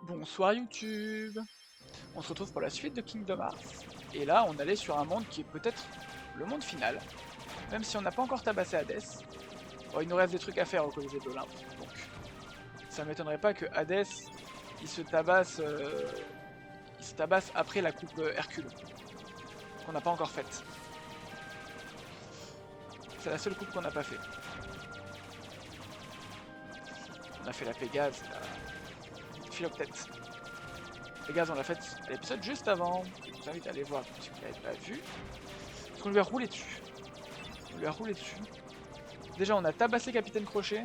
Bonsoir YouTube. On se retrouve pour la suite de Kingdom Hearts. Et là, on allait sur un monde qui est peut-être le monde final. Même si on n'a pas encore tabassé Hades. Bon, il nous reste des trucs à faire au Colisée de l'Olympe. Donc, ça m'étonnerait pas que Hades, il se tabasse après la coupe Hercule. Qu'on n'a pas encore faite. C'est la seule coupe qu'on n'a pas fait. On a fait la Pégase et la Philoctète. Pégase, on l'a faite à l'épisode juste avant. Je vous invite à aller voir si vous ne l'avez pas vu. Parce qu'on lui a roulé dessus. On lui a roulé dessus. Déjà, on a tabassé Capitaine Crochet.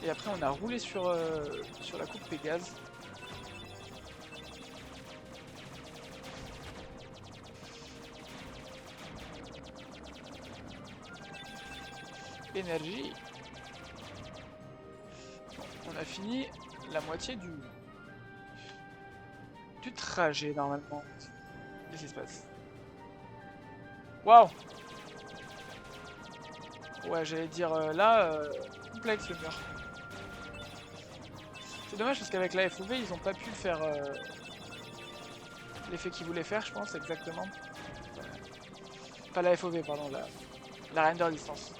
Et après, on a roulé sur la coupe Pégase. Énergie. Bon, on a fini la moitié du trajet, normalement. Qu'est-ce qui se passe? Waouh! Ouais, j'allais dire là, complexe le mur. C'est dommage parce qu'avec la FOV, ils ont pas pu faire l'effet qu'ils voulaient faire, je pense, exactement. Pas la FOV, pardon, la render distance.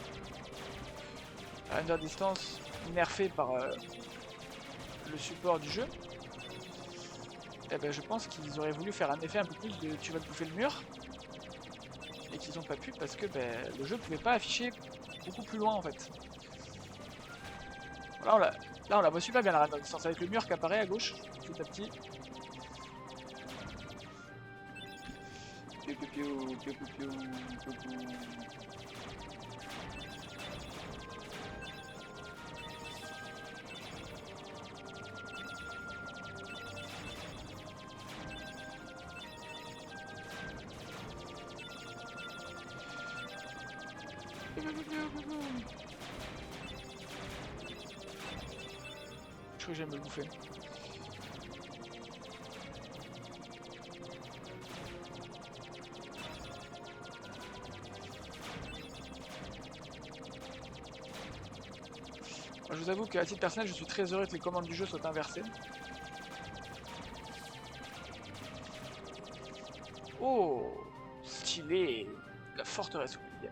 La render distance nerfée par le support du jeu. Et ben, je pense qu'ils auraient voulu faire un effet un peu plus de tu vas te bouffer le mur. Et qu'ils ont pas pu parce que ben, le jeu pouvait pas afficher beaucoup plus loin en fait. Là on la voit super bien la render distance avec le mur qui apparaît à gauche petit à petit. Piou, piou, piou, piou, piou, piou, piou. Je crois que j'aime me le bouffer. Je vous avoue qu'à titre personnel, je suis très heureux que les commandes du jeu soient inversées. Oh, stylé, la forteresse oubliée.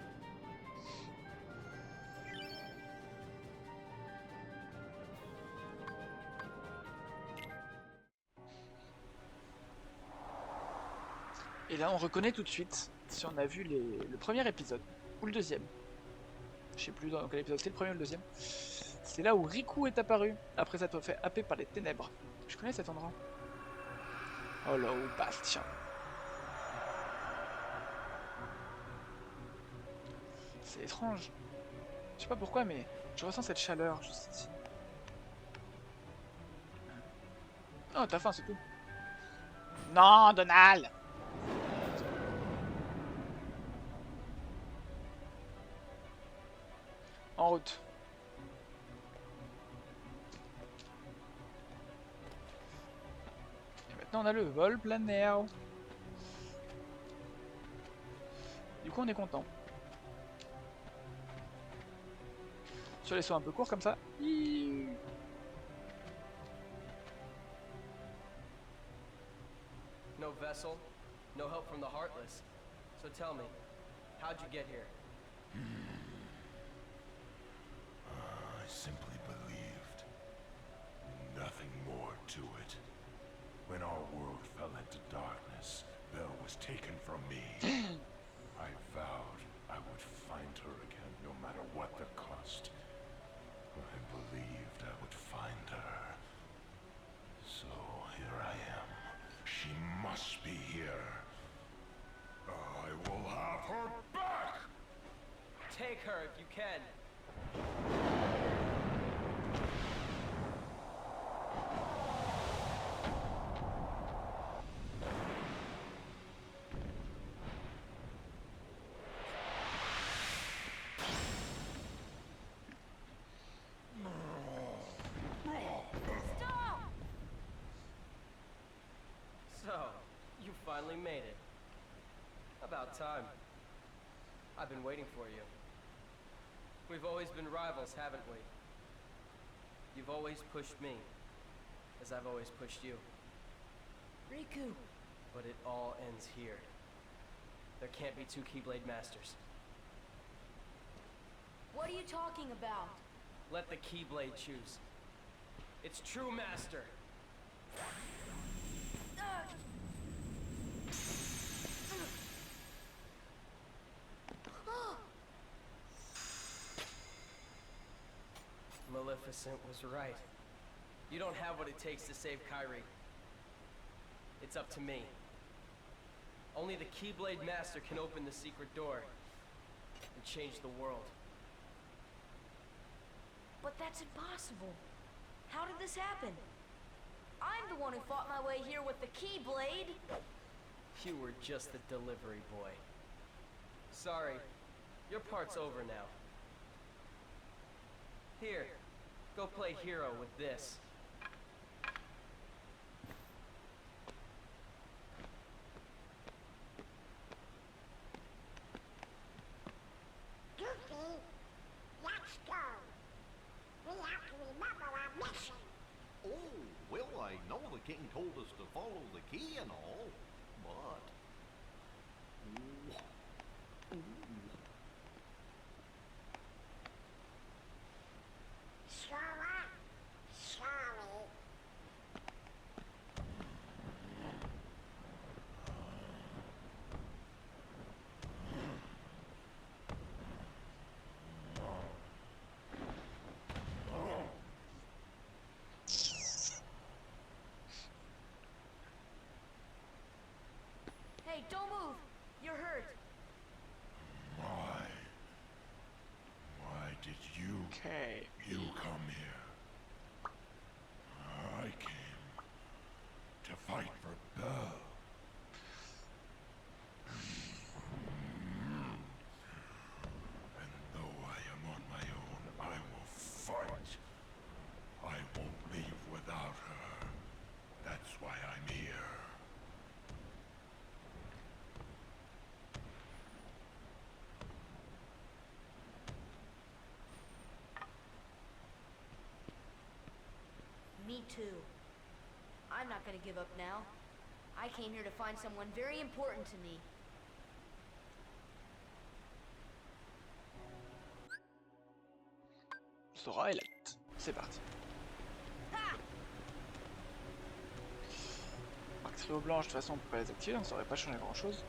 Et là, on reconnaît tout de suite, si on a vu le premier épisode, ou le deuxième. Je sais plus dans quel épisode, c'était le premier ou le deuxième. C'est là où Riku est apparu, après s'être fait happer par les ténèbres. Je connais cet endroit. Oh là, oh, Bastien. C'est étrange. Je sais pas pourquoi, mais je ressens cette chaleur juste ici. Oh, t'as faim, c'est tout. Non, Donald! En route. Et maintenant, on a le vol planaire. Du coup, on est content. Sur les sauts un peu courts comme ça. No vessel, no help from the Heartless. So tell me, how'd you get here? I simply believed. Nothing more to it. When our world fell into darkness, Belle was taken from me. I vowed I would find her again, no matter what the cost. I believed I would find her. So here I am. She must be here. I will have her back! Take her if you can. So, you finally made it. About time. I've been waiting for you. We've always been rivals, haven't we? You've always pushed me. as I've always pushed you. Riku. But it all ends here. There can't be two Keyblade Masters. What are you talking about? Let the Keyblade choose. Its true master. Maleficent was right. You don't have what it takes to save Kairi. It's up to me. Only the Keyblade Master can open the secret door and change the world. But that's impossible. How did this happen? I'm the one who fought my way here with the Keyblade. You were just the delivery boy. Sorry, your part's over now. Here, go play hero with this. Goofy, let's go. We have to remember our mission. Oh, well, I know the king told us to follow the key and all, but... Sora, sorry. Hey, don't move. You're hurt. Why? Why did you Okay. come here? I came to fight for Belle. And though I am on my own, I will fight. I won't leave without her. That's why I'm here. Me too. I'm not gonna give up now. I came here to find someone very important to me. Sora est là. C'est parti. Marque trio blanche, de toute façon on peut pas les activer, donc ça aurait pas changé grand chose.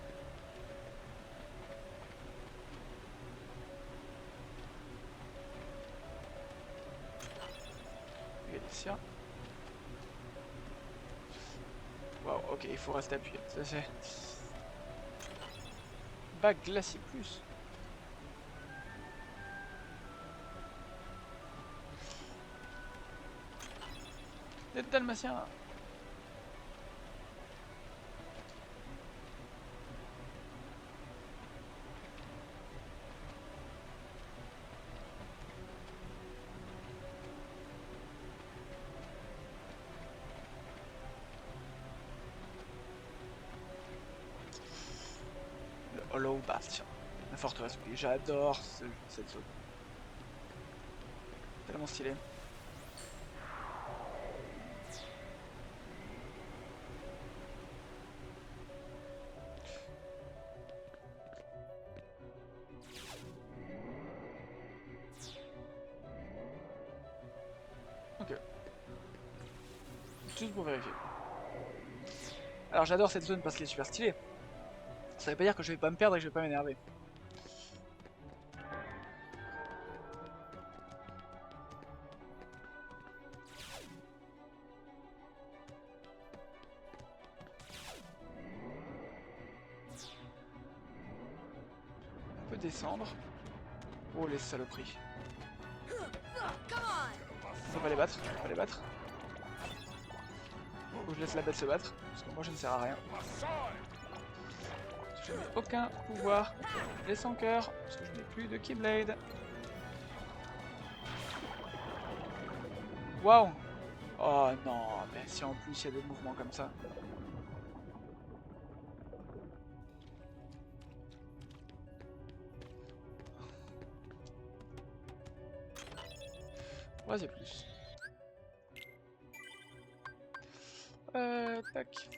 Galicia. Waouh, ok, il faut rester appuyé. Ça c'est. Bague glacier plus. Les Dalmatiens. Le Hollow Bastion. La forteresse, oui, j'adore cette zone. Tellement stylé. Ok. Juste pour vérifier. Alors j'adore cette zone parce qu'elle est super stylée. Ça veut pas dire que je vais pas me perdre et que je vais pas m'énerver. On peut descendre. Oh les saloperies. Faut pas les battre, faut pas les battre. Faut que je laisse la bête se battre, parce que moi je ne sers à rien. Je n'ai aucun pouvoir. Les sans cœur, parce que je n'ai plus de Keyblade. Waouh! Oh non, mais si en plus il y a des mouvements comme ça. Ouais, c'est plus. Tac.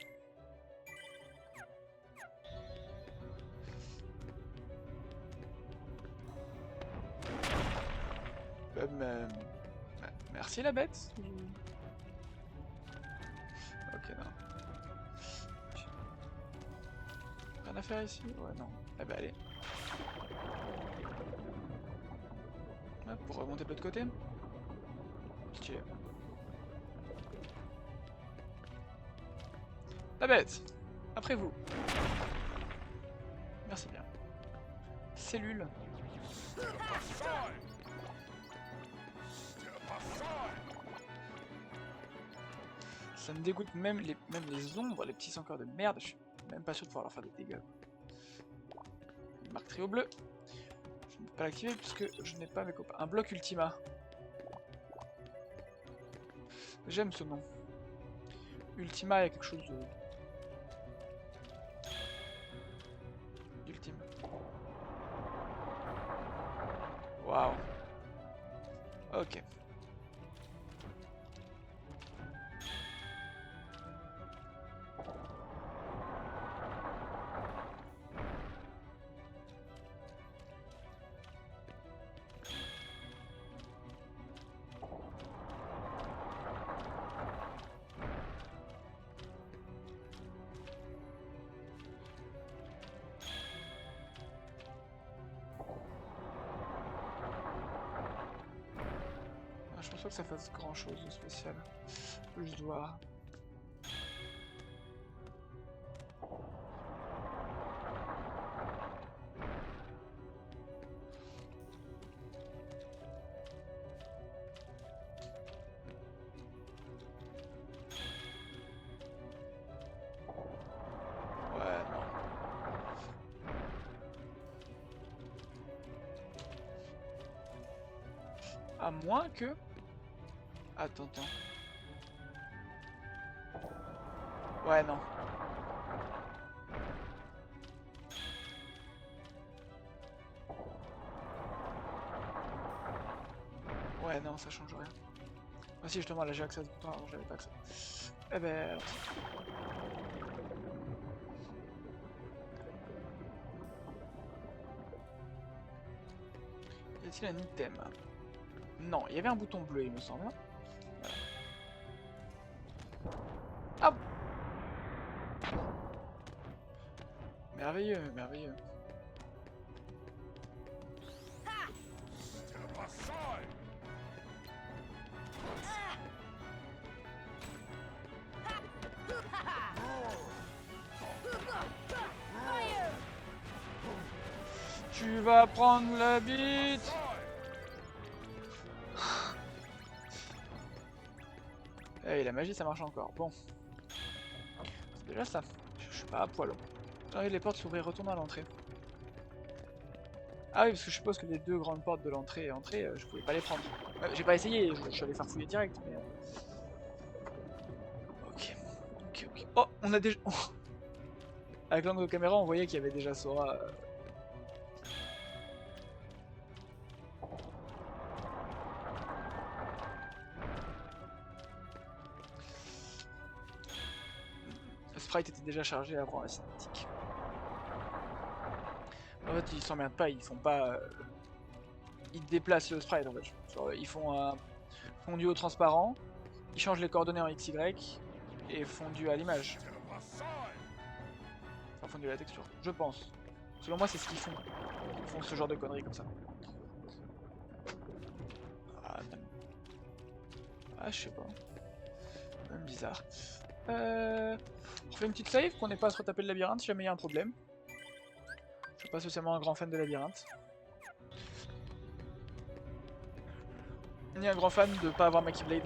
Merci la bête. Ok, non. Rien à faire ici? Ouais, non. Eh ben allez. Hop, pour remonter de l'autre côté. Stylé. La bête. Après vous. Merci bien. Cellule. Ça me dégoûte même les ombres, les petits encore de merde, je suis même pas sûr de pouvoir leur faire des dégâts. Une marque trio bleu. Je ne peux pas l'activer puisque je n'ai pas mes copains. Un bloc Ultima. J'aime ce nom. Ultima, il y a quelque chose de... d'ultime. Waouh. Ok. Je pense pas que ça fasse grand chose de spécial. Faut juste voir. Ouais, non. À moins que... Attends. Ouais, non. Ouais, non, ça change rien. Ah si, justement, là j'ai accès à ce bouton, avant j'avais pas accès. Eh ben... alors. Y a-t-il un item? Non, il y avait un bouton bleu, il me semble. Voilà. Ah! Merveilleux, merveilleux. Tu vas prendre la bite. Eh, la magie ça marche encore. Bon. C'est déjà ça. Je suis pas à poil. J'arrive, les portes s'ouvrir, retournant à l'entrée. Ah oui, parce que je suppose que les deux grandes portes de l'entrée et entrée, je pouvais pas les prendre. J'ai pas essayé, je suis allé faire fouiller direct, mais... Ok. Oh, on a déjà... Avec l'angle de caméra, on voyait qu'il y avait déjà Sora... Le sprite était déjà chargé avant la cinématique. En fait, ils s'emmerdent pas, ils font pas... Ils déplacent le sprite en fait. Genre, ils font un fondu au transparent, ils changent les coordonnées en XY et fondu à l'image. Enfin, fondu à la texture, je pense. Selon moi, c'est ce qu'ils font. Ils font ce genre de conneries comme ça. Ah, je sais pas. Même bizarre. On fait une petite save, qu'on n'ait pas à se retaper le labyrinthe si jamais il y a un problème. Je suis pas spécialement un grand fan de labyrinthe. Ni un grand fan de pas avoir ma Keyblade.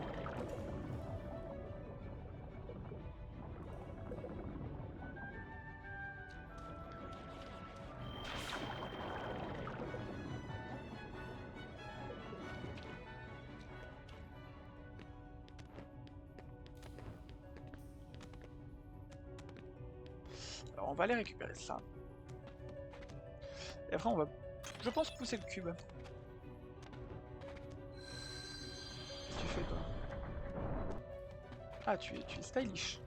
Alors on va aller récupérer ça. Et après on va, je pense, pousser le cube. Qu'est-ce que tu fais toi? Ah, tu es stylish.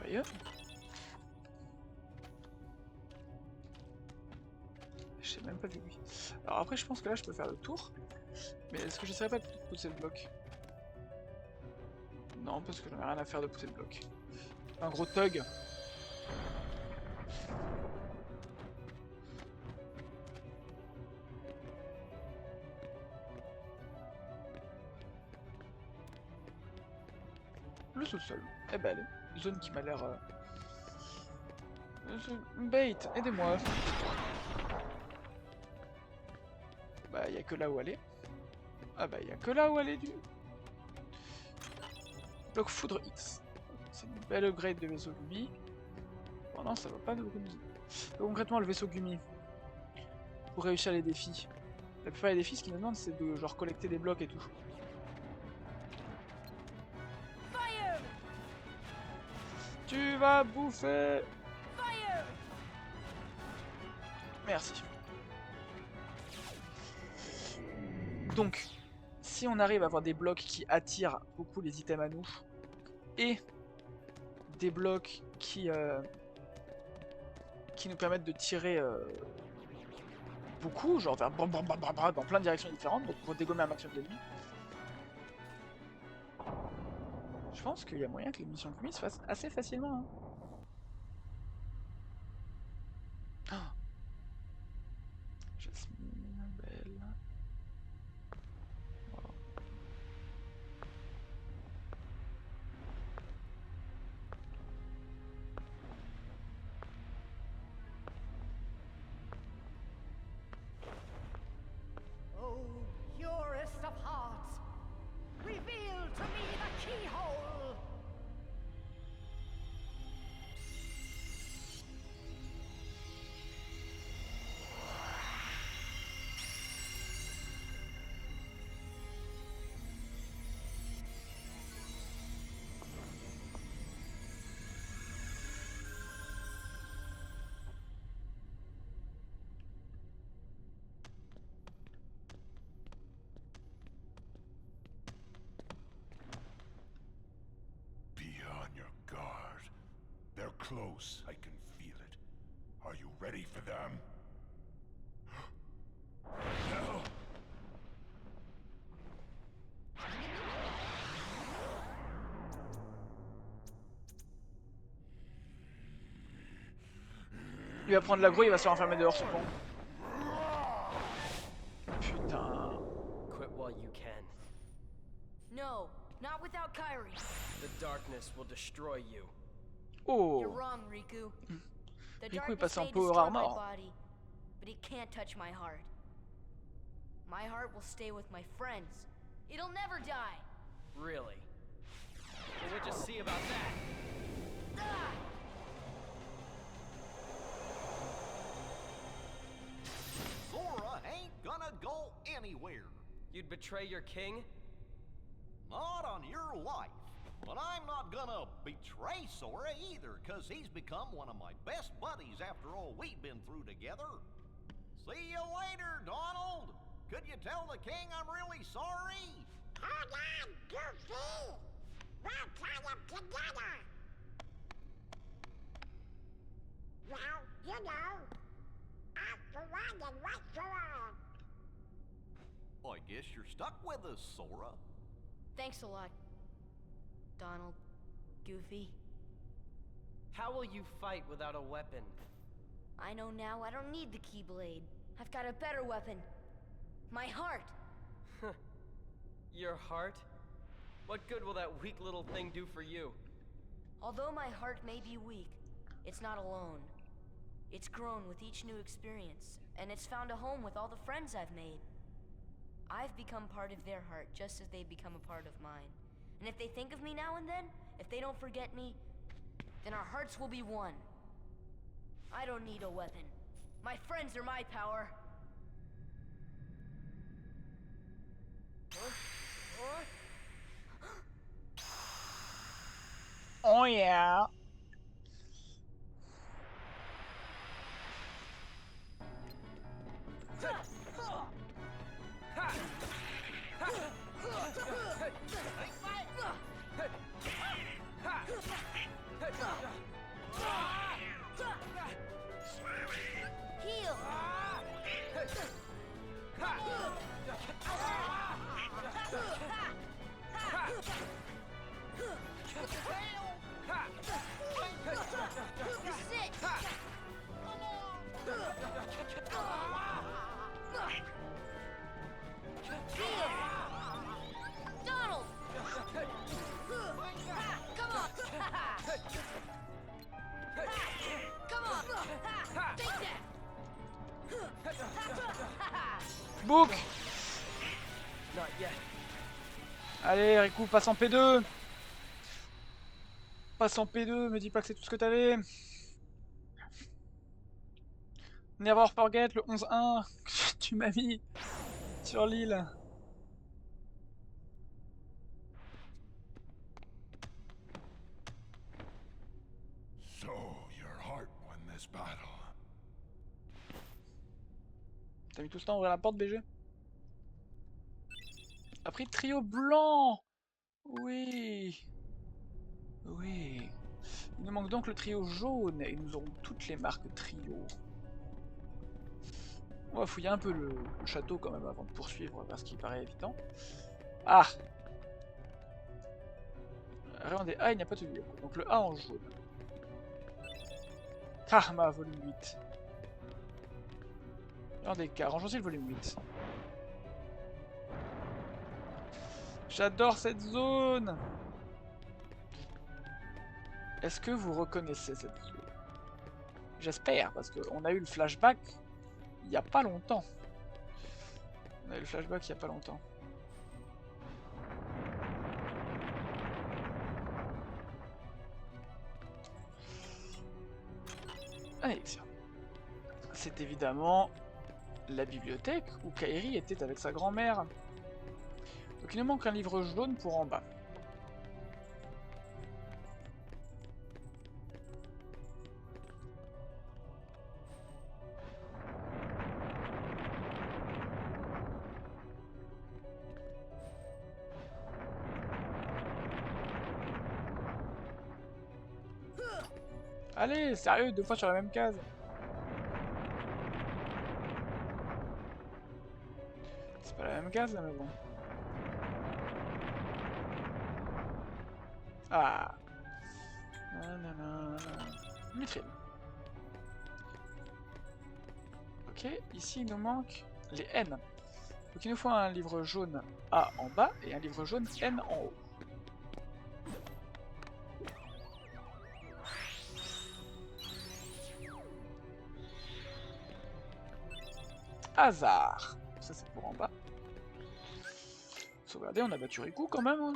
Merveilleux. Je sais même pas d'où lui. Alors après je pense que là je peux faire le tour. Mais est-ce que j'essaierai pas de pousser le bloc? Non, parce que j'en ai rien à faire de pousser le bloc. Un gros tug. Le sous-sol. Eh ben allez, zone qui m'a l'air... Bait, aidez-moi. Bah y a que là où aller. Ah bah y a que là où aller du... Bloc foudre X. C'est une belle upgrade de vaisseau Gumi. Bon non, ça va pas beaucoup nous aider. Donc, concrètement, le vaisseau Gumi, pour réussir les défis. La plupart des défis, ce qu'ils nous demandent, c'est de genre collecter des blocs et tout. Fire! Tu vas bouffer! Fire! Merci. Donc, si on arrive à avoir des blocs qui attirent beaucoup les items à nous, et des blocs qui nous permettent de tirer beaucoup, genre vers dans plein de directions différentes, donc pour dégommer un maximum d'ennemis, je pense qu'il y a moyen que les missions Gumi se fassent assez facilement. Hein. Oh. Jasmine, belle. Wow. Oh, purest of hearts, reveal to me the keyhole! Be on your guard. They're close. I can feel it. Are you ready for them? No. Il va prendre l'aggro, il va se faire enfermer dehors, ce con. Putain. Quit while you can. No, not without Kyrie. The darkness will destroy you. Oh. You're wrong, Riku. The Riku est darkness passé en may power destroy my armor. body, but it can't touch my heart. My heart will stay with my friends. It'll never die. Really? Well, we'll just see about that. Ah! Sora ain't gonna go anywhere. You'd betray your king? Not on your life. But I'm not gonna betray Sora either, cause he's become one of my best buddies after all we've been through together. See you later, Donald. Could you tell the king I'm really sorry? Hold on, Goofy! We'll tie them together! Well, you know, after one and right for all. I guess you're stuck with us, Sora. Thanks a lot, Donald. Goofy. How will you fight without a weapon? I know now I don't need the Keyblade. I've got a better weapon. My heart. Your heart? What good will that weak little thing do for you? Although my heart may be weak, it's not alone. It's grown with each new experience, and it's found a home with all the friends I've made. I've become part of their heart just as they've become a part of mine. And if they think of me now and then, if they don't forget me, then our hearts will be one. I don't need a weapon. My friends are my power. Oh yeah. Book. Not yet. Allez, Riku, passe en P2. Passe en P2, me dis pas que c'est tout ce que t'avais. Never forget le 11-1 que tu m'as mis sur l'île. So, your heart won this battle. T'as mis tout ce temps à ouvrir la porte, BG? Après trio blanc. Oui. Oui. Il nous manque donc le trio jaune et nous aurons toutes les marques trio. On va fouiller un peu le château quand même avant de poursuivre parce qu'il paraît évident. Ah. Regardez, A, il n'y a pas de livre. Donc le A en jaune. Karma, volume 8. Regardez, K, rangeons-y le volume 8. J'adore cette zone. Est-ce que vous reconnaissez cette zone? J'espère, parce qu'on a eu le flashback il n'y a pas longtemps. On a eu le flashback il n'y a pas longtemps. Un élixir. C'est évidemment la bibliothèque où Kairi était avec sa grand-mère. Donc il nous manque un livre jaune pour en bas. Allez, sérieux, 2 fois sur la même case. C'est pas la même case là, mais bon. Ah. Nanana. Mithril. Ok, ici il nous manque les N. Donc il nous faut un livre jaune A en bas et un livre jaune N en haut. Hasard. Ça c'est pour en bas. Sauvegardez, on a battu Riku quand même. Hein.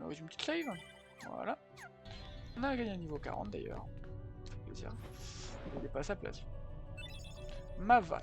On a eu une petite save. Voilà. On a gagné un niveau 40 d'ailleurs. Ça fait plaisir. Il n'est pas à sa place. Mava.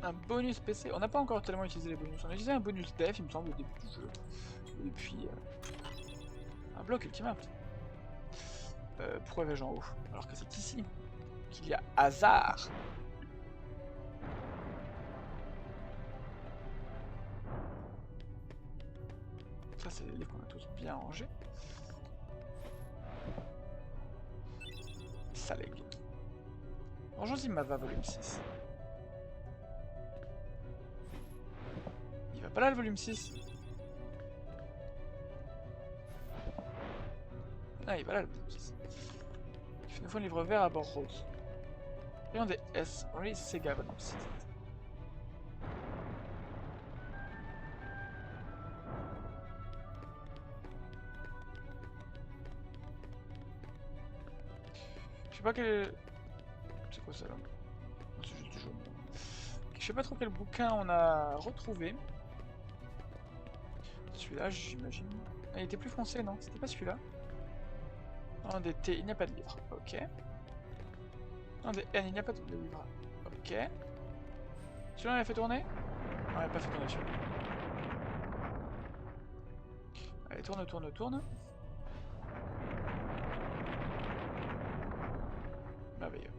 Un bonus PC. On n'a pas encore tellement utilisé les bonus. On a utilisé un bonus def, il me semble, au début du jeu. Et puis... un bloc ultimate. Pourquoi vais-je en haut? Alors que c'est ici qu'il y a hasard. Ça, c'est les livres qu'on a tous bien rangés. Saleg. Rangeons-y Mava volume 6. Il va pas là le volume 6. Ah, il va là le volume 6. Il nous faut un livre vert à bord rose. Rayon des S. Oui, Sega volume 6. Je sais pas quel... C'est quoi ça là? C'est juste du jaune. Je sais pas trop quel bouquin on a retrouvé. Celui-là, j'imagine. Ah, il était plus foncé, non? C'était pas celui-là? Non, des T, il n'y a pas de livre. Ok. Non, des N, il n'y a pas de livre. Ok. Celui-là, on l'a fait tourner? Non, on l'a pas fait tourner celui-là. Allez, tourne, tourne, tourne. Merveilleux.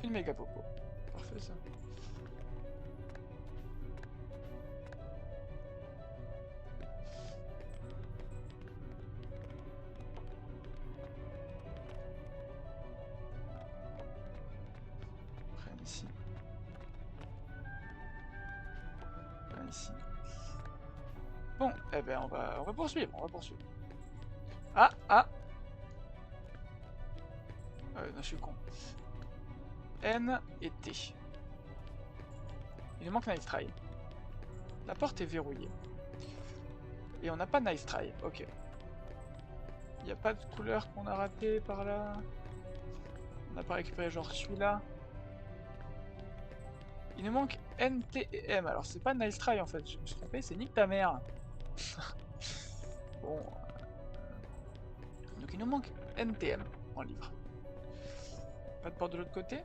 Une méga popo. Parfait ça. ici. Pas ici. Bon, eh ben on va poursuivre, Ah, ah. Non, je suis con. N et T. Il nous manque Nice Try. La porte est verrouillée. Et on n'a pas Nice Try, ok. Il n'y a pas de couleur qu'on a raté par là. On n'a pas récupéré genre celui-là. Il nous manque N, T et M. Alors c'est pas Nice Try en fait, je me suis trompé, c'est nique ta mère. Bon. Donc il nous manque NTM en livre. Pas de porte de l'autre côté?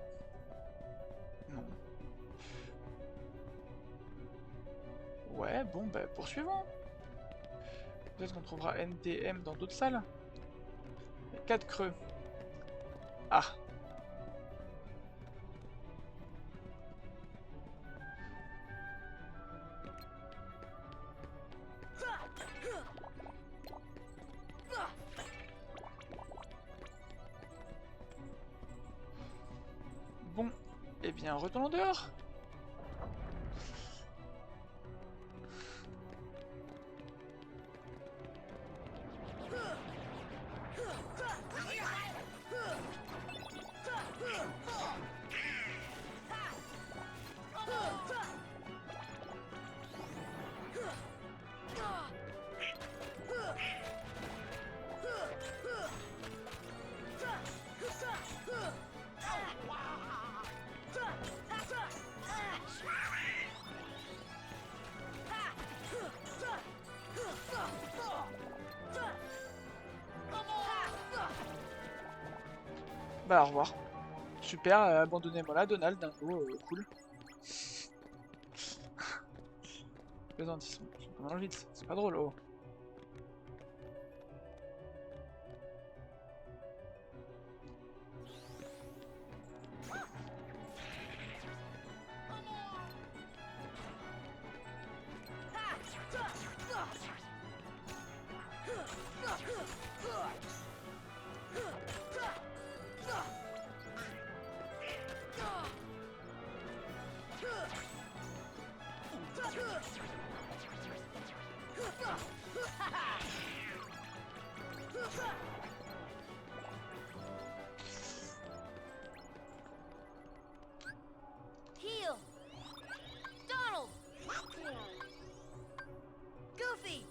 Non. Ouais, bon, bah poursuivons. Peut-être qu'on trouvera NTM dans d'autres salles. 4 creux. Ah. Bon, eh bien, retournons dehors. Bah au revoir. Super, abandonnez-moi là, Donald, dingo, cool. Plaisantisme, on mange vite, c'est pas drôle, oh. Heel! Donald! Goofy!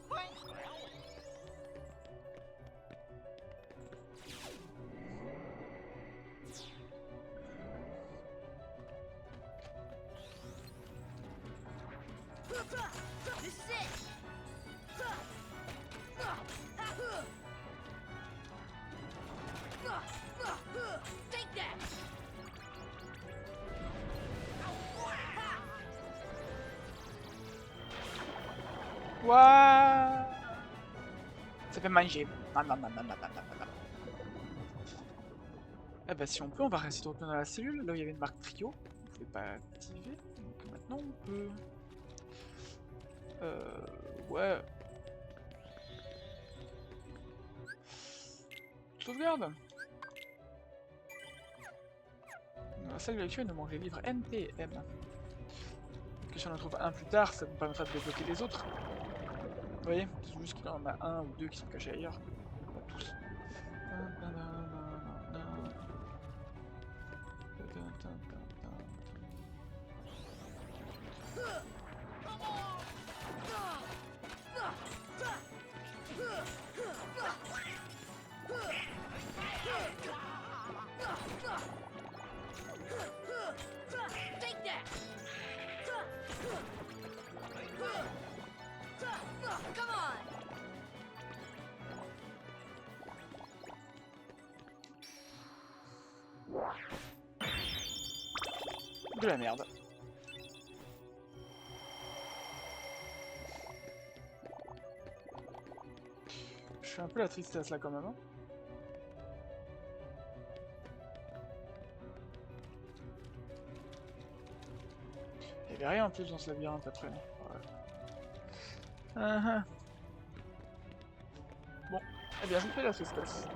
This is it! Take that! Ouah, ça fait manger. Nan, nan, nan, nan, nan, nan, nan, nan. Eh bah si on peut, on va rester de retourner dans la cellule, là où il y avait une marque trio. On pouvait pas activer, donc maintenant on peut. Ouais. Sauvegarde. Dans la salle de lecture, il nous manque les livres N, T et M. Que si on en trouve un plus tard, ça nous permettra de débloquer les autres. Vous voyez, c'est juste qu'il y en a un ou deux qui sont cachés ailleurs. Pas tous. Take that! Come on! De la merde. Je suis un peu la tristesse là quand même. Hein. Il y avait rien en plus dans ce labyrinthe après. Ouais. Bon, eh bien je me fais la tristesse.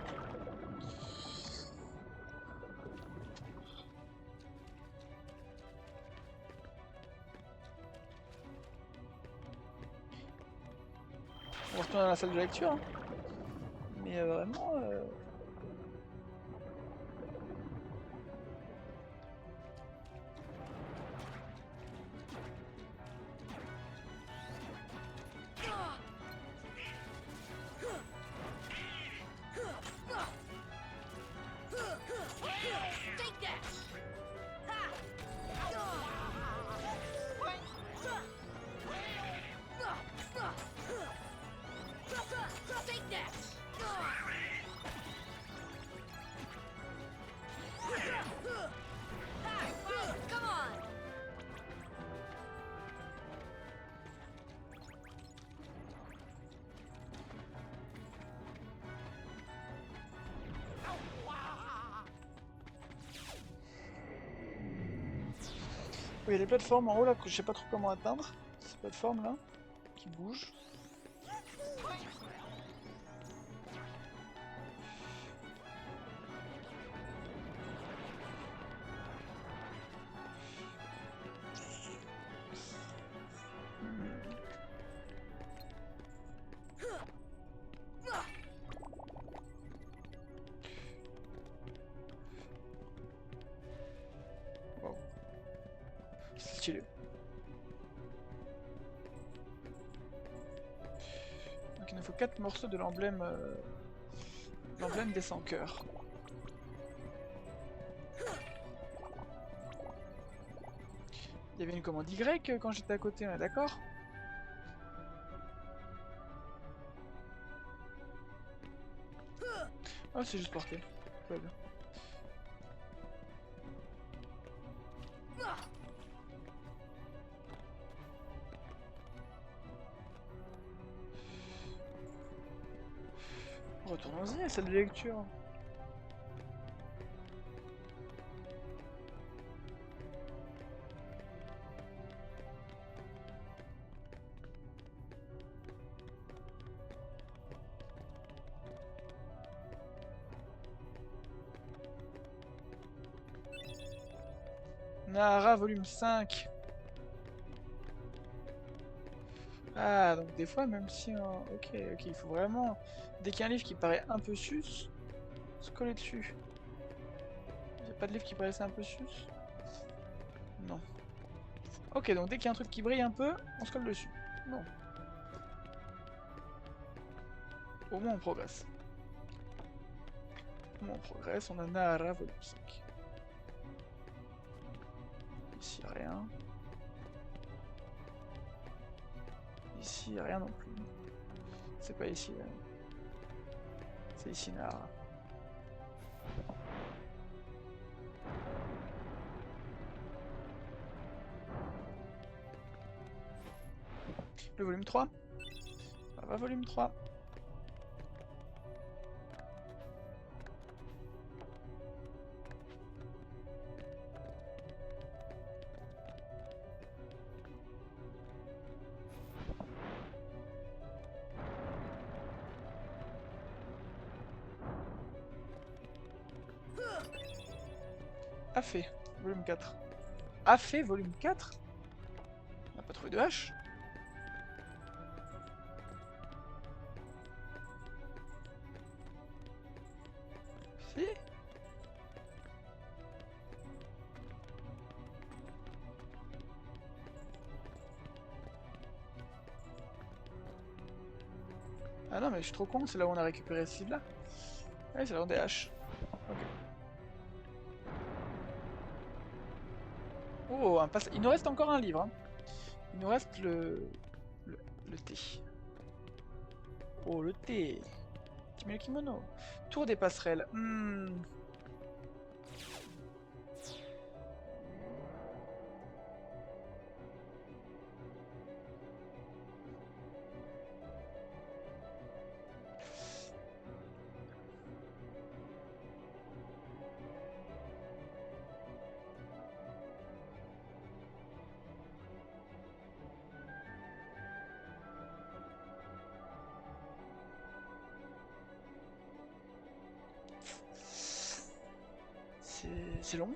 On retourne dans la salle de lecture. Hein. Mais vraiment... Il y a des plateformes en haut là que je sais pas trop comment atteindre. Ces plateformes là qui bougent. Wow. C'est stylé. Donc il nous faut 4 morceaux de l'emblème l'emblème des 100 cœurs. Il y avait une commande Y quand j'étais à côté, on est d'accord? Ah, c'est juste porté. Pas bien. Retournons-y à celle de lecture. Nahara volume 5. Ah, donc des fois, même si... Ok, il faut vraiment... Dès qu'il y a un livre qui paraît un peu sus, se coller dessus. Il n'y a pas de livre qui paraissait un peu sus? Non. Ok, donc dès qu'il y a un truc qui brille un peu, on se colle dessus. Non. Au moins on progresse. Au moins on progresse, on a Nahara volume 5. Ici rien. Ici rien non plus. C'est pas ici. C'est ici Nahara. Le volume 3. Ça va, volume 3. Afé, volume 4. Afé, volume 4? On n'a pas trouvé de hache? Si? Ah non mais je suis trop con, c'est là où on a récupéré ce livre là. Ouais, c'est là où on a des haches. Ok. Oh, un passe... Il nous reste encore un livre. Hein. Il nous reste le thé. Oh, le thé. Kimi no kimono. Tour des passerelles. C'est long.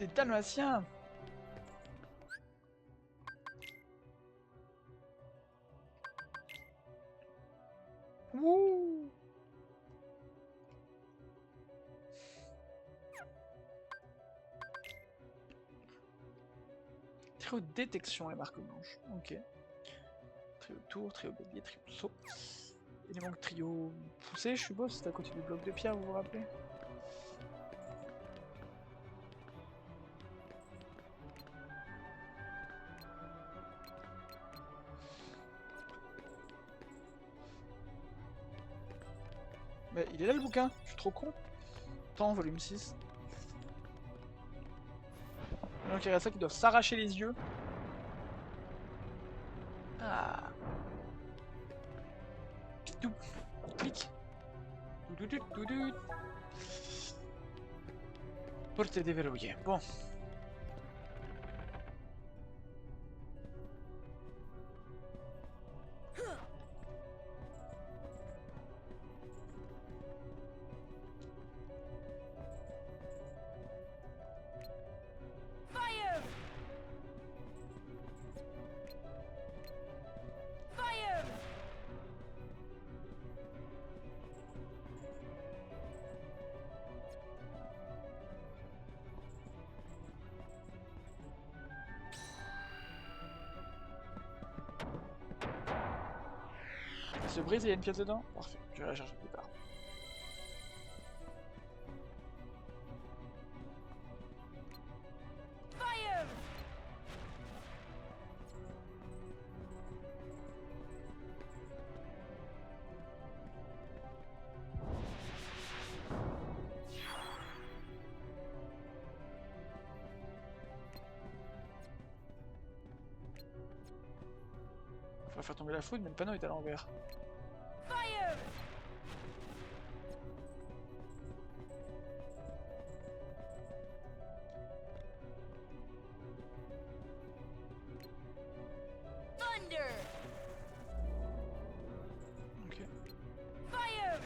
Des dalmatiens. Wouh. Trio détection les marques blanches. Ok. Trio tour, trio bélier, trio saut. Il manque trio poussé, je suppose, c'est à côté du bloc de pierre, vous vous rappelez? Mais il est là le bouquin, je suis trop con. Temps, volume 6. Donc il y a ça qui doivent s'arracher les yeux. Ah. Pitou. Clic. Doudoudoudoudoud. Porte déverrouillée. Bon. Fire! Fire! Il se brise et il y a une pièce dedans? Parfait, je vais la chercher plus tard. Fire! Faut faire tomber la foudre, mais le panneau est à l'envers. Fire! Thunder! Ok. Fire!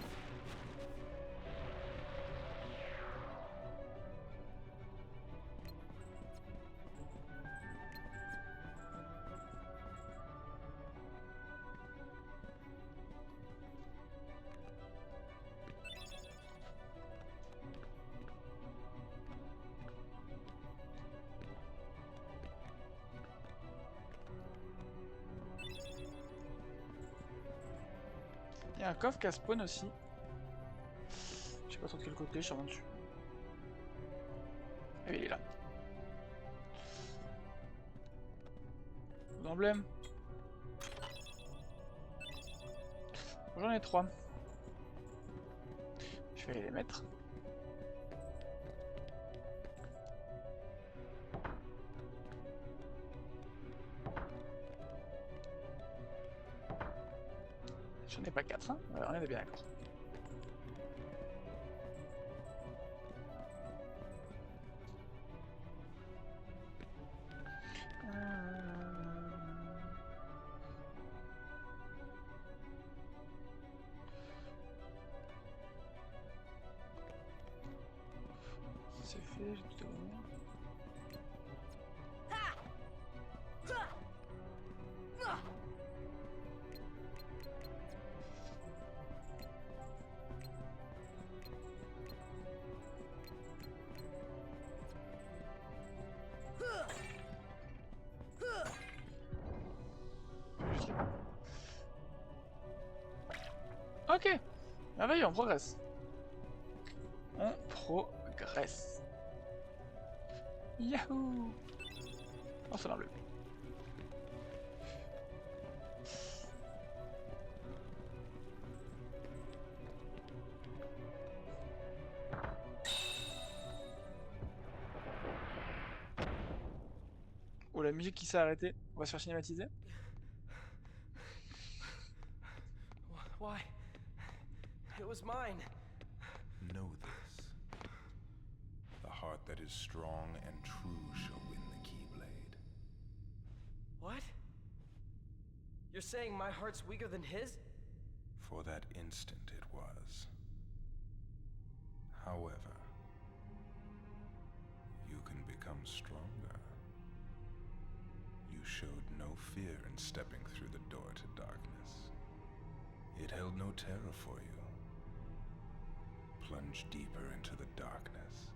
Il y a un coffre qui a spawn aussi. Je sais pas trop de quel côté, je suis dessus. Ah oui, il est là. D'emblème. J'en ai 3. Je vais aller les mettre. J'en ai pas 4, hein? On est bien d'accord. C'est fait, j'ai tout donné. Ok, merveilleux, on progresse. On progresse. Yahoo! Oh, c'est dans le bleu. Oh, la musique qui s'est arrêtée. On va se faire cinématiser. Why? It was mine. Know this. The heart that is strong and true shall win the Keyblade. What? You're saying my heart's weaker than his? For that instant it was. However, you can become become stronger. You showed no fear in stepping through the door to darkness. It held no terror for you. Plunge deeper into the darkness,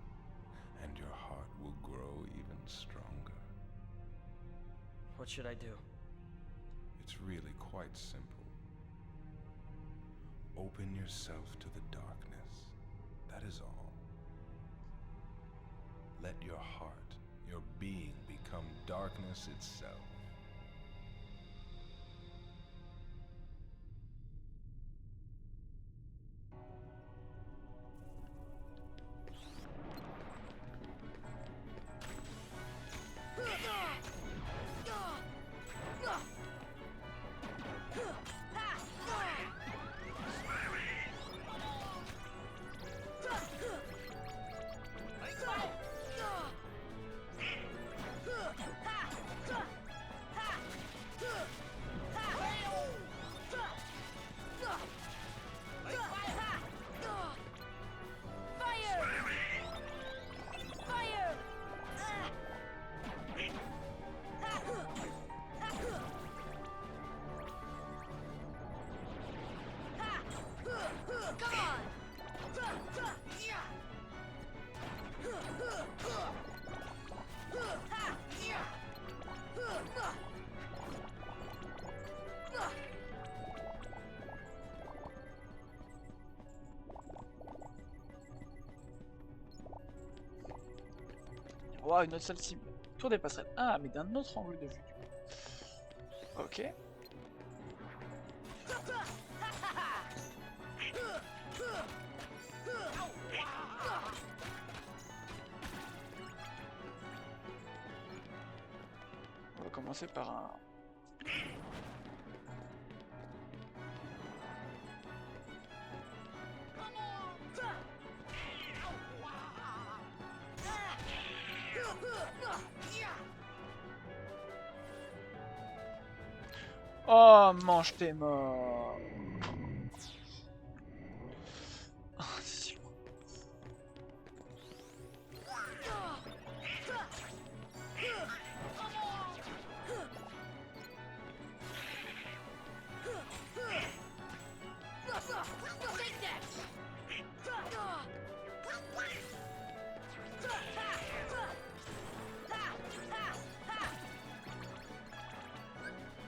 and your heart will grow even stronger. What should I do? It's really quite simple. Open yourself to the darkness. That is all. Let your heart, your being, become darkness itself. Wow, une autre salle cible. Tour des passerelles. Ah, mais d'un autre angle de vue. Ok. On va commencer par un... Oh, mange tes morts. Oh, c'est si loin.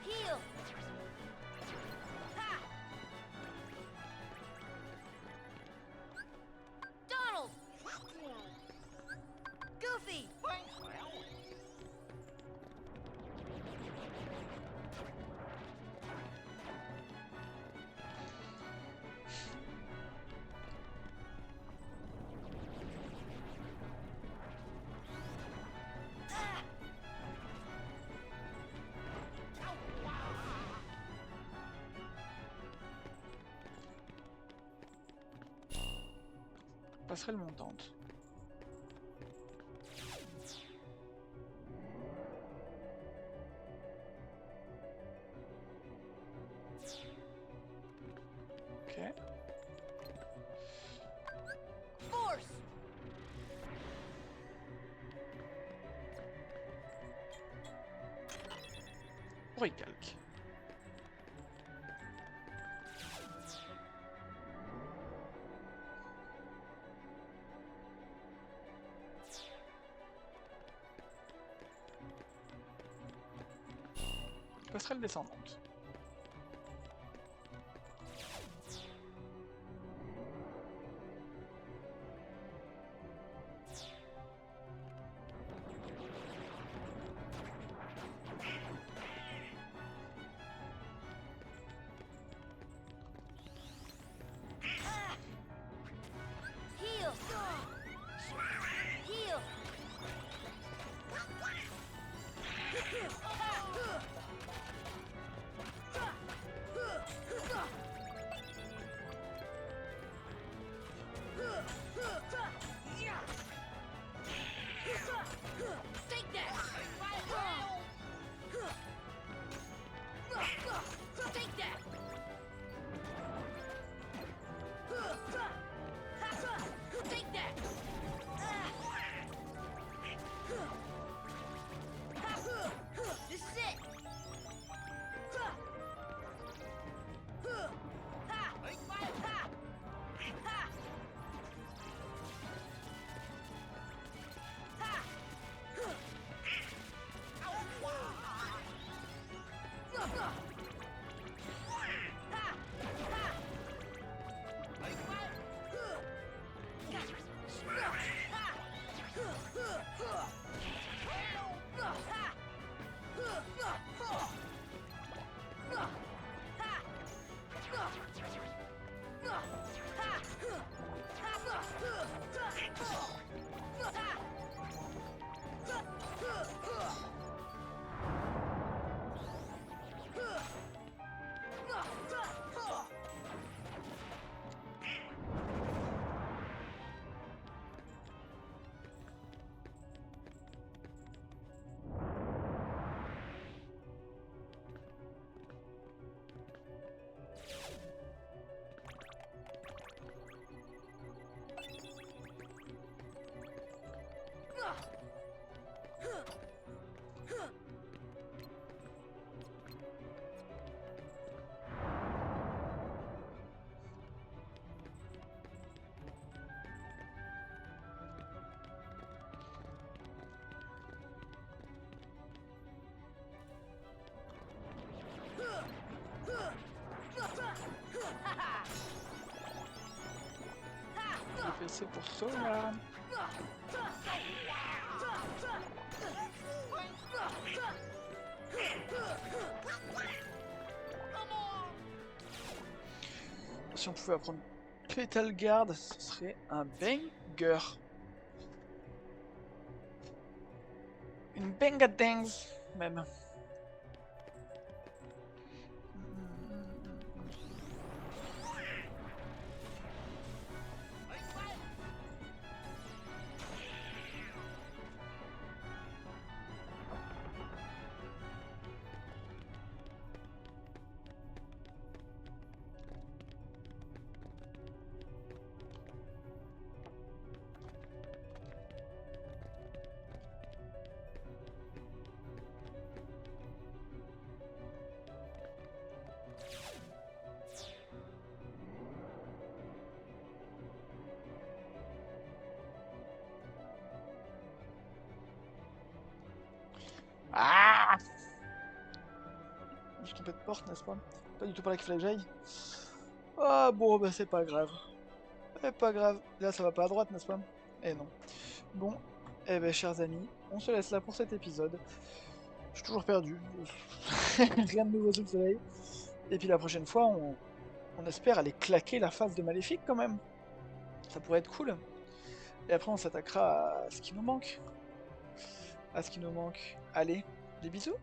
Heal! Donald! Goofy! Passerelle montante. Ok. Force! Recalque. Passerelle descendante. Heal! Heal! Take that! Take that! Take that! c'est pour cela. Si on pouvait apprendre Petal Guard, ce serait un banger. Une bangadang même. Ah! Je suis trompé de porte, n'est-ce pas? Pas du tout par là qu'il fallait que j'aille. Ah bon, bah c'est pas grave. C'est pas grave. Là, ça va pas à droite, n'est-ce pas? Eh non. Bon, eh ben, chers amis, on se laisse là pour cet épisode. Je suis toujours perdu. Rien de nouveau sous le soleil. Et puis la prochaine fois, on espère aller claquer la face de Maléfique quand même. Ça pourrait être cool. Et après, on s'attaquera à ce qui nous manque. À ce qui nous manque. Allez, des bisous!